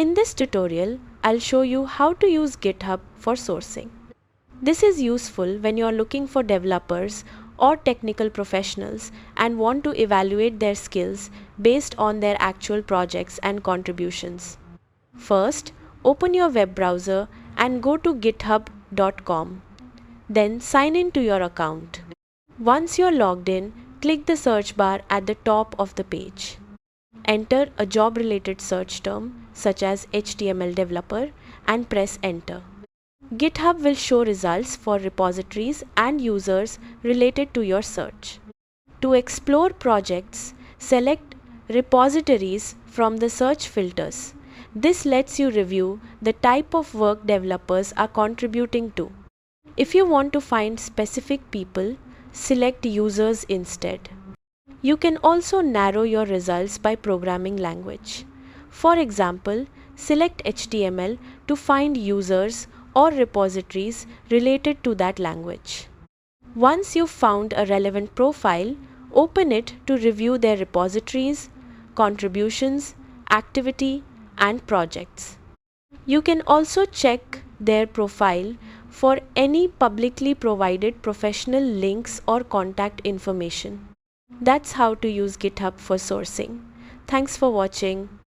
In this tutorial, I'll show you how to use GitHub for sourcing. This is useful when you're looking for developers or technical professionals and want to evaluate their skills based on their actual projects and contributions. First, open your web browser and go to github.com. Then sign in to your account. Once you're logged in, click the search bar at the top of the page. Enter a job-related search term such as HTML developer and press enter. GitHub will show results for repositories and users related to your search. To explore projects, select repositories from the search filters. This lets you review the type of work developers are contributing to. If you want to find specific people, select users instead. You can also narrow your results by programming language. For example, select HTML to find users or repositories related to that language. Once you've found a relevant profile, open it to review their repositories, contributions, activity, and projects. You can also check their profile for any publicly provided professional links or contact information. That's how to use GitHub for sourcing. Thanks for watching.